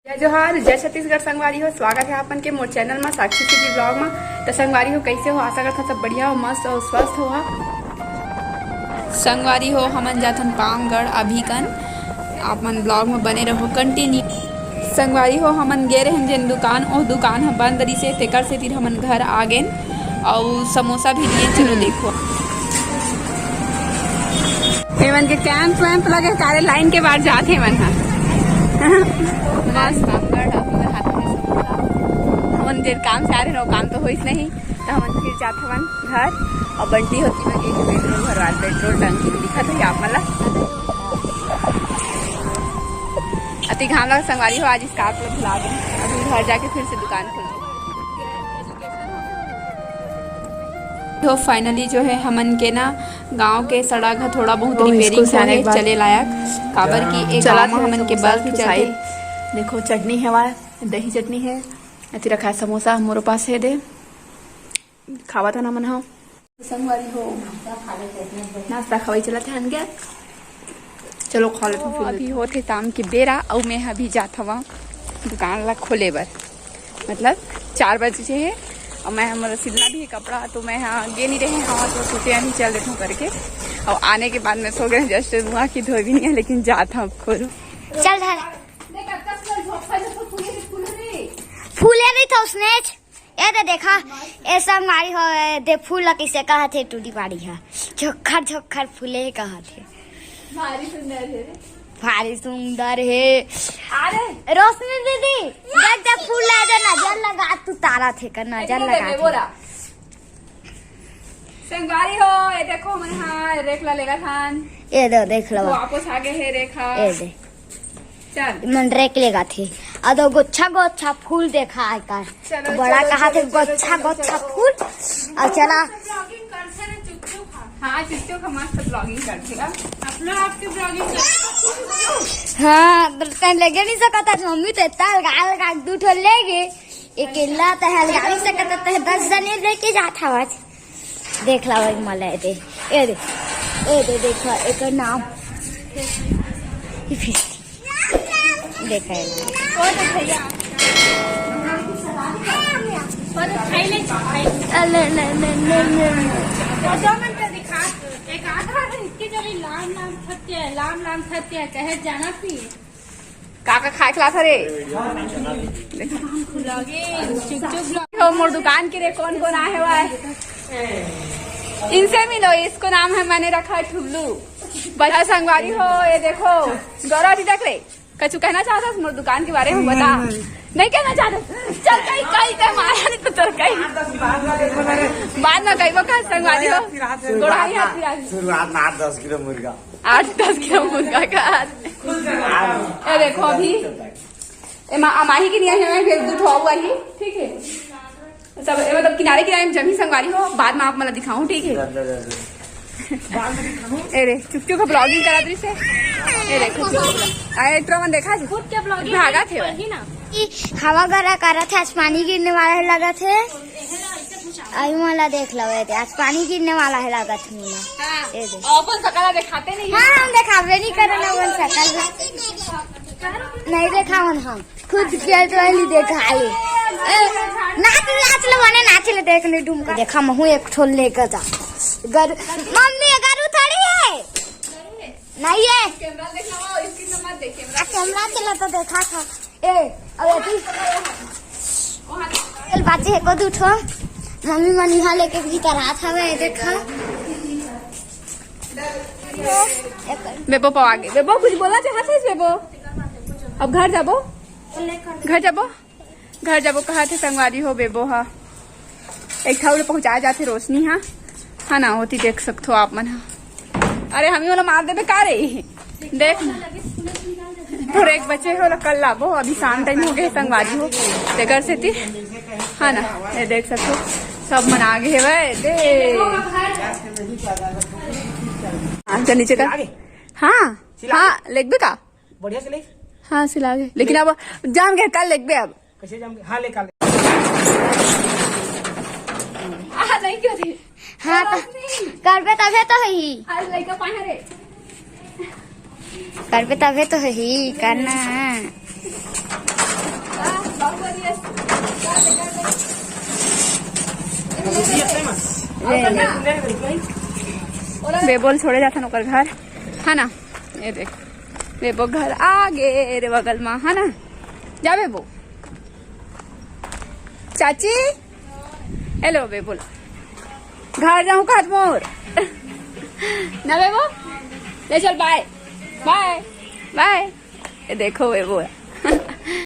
जय जोहार, जय छत्तीसगढ़। संगवारी हो, स्वागत है आपन के मोर चैनल में साक्षी जी ब्लॉग में। तो संगवारी हो, कैसे हो? आशा करता सब बढ़िया हो, मस्त हो, स्वस्थ हो। संगवारी हो, हमन जाथन पामगढ़ अभी कन। आप मन ब्लॉग में बने रहो कंटिन्यू। संगवारी हो, हमन गे रहे जेन दुकान, ओ दुकान ह बंद रही से तेकर से तीर हमन घर आ गए और समोसा भी लिए। चलो देखो, एमन के कैंप वैम्प लगे सारे लाइन के बाद जाते हैं मन हमन जे काम से आ रहे काम तो होइस नहीं, तो हमन फिर जाते हवन घर। और बंटी होती में गई पेट्रोल भरवा, पेट्रोल टंकी दिखत है आप मला अति घाम लगा। संगवारी हो, आज स्कार्फ लोग भुला गए। अभी घर जाके फिर से दुकान खोल तो फाइनली जो है हमन के ना गांव के सड़क है थोड़ा बहुत रिपेयरिंग है, चले लायक काबर की एक गांव में हमन के बस भी चले। देखो चटनी है, वहाँ दही चटनी है, अति रखा है समोसा मोरे पास है, दे खावा था ना मन हो। संगवारी हो, नाश्ता खवाई चला थे क्या? चलो खा लेते हैं। अभी होते शाम की बेरा और मैं अभी जाता हूँ दुकान ला खोले बर, मतलब 4 बजे है और मैं हमारा सिलना भी है कपड़ा, तो मैं यहाँ गे नहीं रहे हाँ, तो सोचे अभी चल देता हूँ करके। और आने के बाद मैं सो गए, जस्ट वहाँ की धोई भी नहीं है, लेकिन जाता हूँ खोलो। चल फूले नहीं था उसने ये दे देखा ऐसा मारी हो दे फूल किसे कहा थे टूटी पाड़ी है झोखर झोखर फूले कहा थे भारी सुंदर है। अरे रोशनी दीदी देख फूल ला दे, नजर लगा तू तारा थे कर नजर लगा। संगवारी हो, ये देखो मन हां रेखला लेगा थान, ये दो देख लो वापस आगे है रेखा, ये दे चल मन रेख लेगा थे। अदो गोच्छा गोच्छा फूल देखा है का बड़ा कहा थे गोच्छा गोच्छा फूल। और चला हाँ चुपचुप का मस्त ब्लॉगिंग करते अपना आपके ब्लॉगिंग हाँ लगे नहीं सकता मम्मी तो गाल गाल दूठ लेगे अकेला तो हलगा नहीं सकता तो 10 जने लेके जाता आज देख ला वही मला दे ए दे देखा एक नाम देखा लाम सत्य कहे जाना थी काका खाए खिला था रे हो मोर दुकान के रे कौन कौन आए हुआ है, इनसे मिलो। इसको नाम है मैंने रखा है ठुल्लू। बड़ा संगवारी हो, ये देखो गौरव जी देख ले कछु कहना चाहता मोर दुकान के बारे में बता। नहीं कहना चाहता, चल कहीं कहीं का मारा नहीं तो तेरे कहीं बाद में कहीं का संगवारी हो गोड़ाई हाथ शुरुआत में 8-10 किलो मुर्गा 8-10 किलो मुर्गा का ये देखो अभी माही की नहीं है, फिर दूध हुआ ही ठीक है सब मतलब किनारे किनारे में जमी संगवारी हो, बाद में आप मतलब दिखाऊं ठीक है। अरे चुपचुप का ब्लॉगिंग करा दे से ये देखो अरे ट्रमन देखा भागा थे ना हवा गरा करा थे, आज पानी गिरने वाला है लगा थे। अभी मला देख लो आज पानी गिरने वाला है लगा थे मला अपन सकला दिखाते नहीं। हाँ हम दिखावे नहीं कर रहे वन सकल नहीं देखा हम खुद के तो देखा नाच नाच लो मने नाच ले देखने ढूंढ देखा महू एक ठोल लेकर जा मम्मी गरु थोड़ी है नहीं है कैमरा देख लो, स्क्रीन में मत देख, कैमरा चला तो देखा था ए अबे चल बाजे है को उठो मम्मी मन यहाँ लेके भीतर हाथ हवे देखा बेबो पा आगे बेबो कुछ बोला चाहते है बेबो। अब घर जाबो कहा थे संगवारी हो बेबो। हाँ एक था पहुंचाया जाते रोशनी हाँ हाँ ना होती देख सकते हो आप मन। हाँ अरे हम ही वाला मार दे का रे देख थोड़े एक बच्चे हो कल लाबो, अभी शाम टाइम हो गए संगवारी हो तेकर से थी हाँ ना ये देख सकते सब मन आगे है वह दे हाँ नीचे का हाँ लेग का बढ़िया से ले हाँ सिला गए, लेकिन अब जाम गए कल लेग अब कैसे जाम हाँ ले काले नहीं क्यों थे हाँ कर पे तबे तो है ही आज लड़का पाए रे कर पे तबे तो है ही करना बेबोल छोड़े जाता नौकर घर है ना। ये देख बेबो घर आगे रे बगल में है ना। जा बेबो चाची हेलो बेबोल घर जाऊं का मोर ना बेबो ले चल बाय बाय बाय। देखो बेबो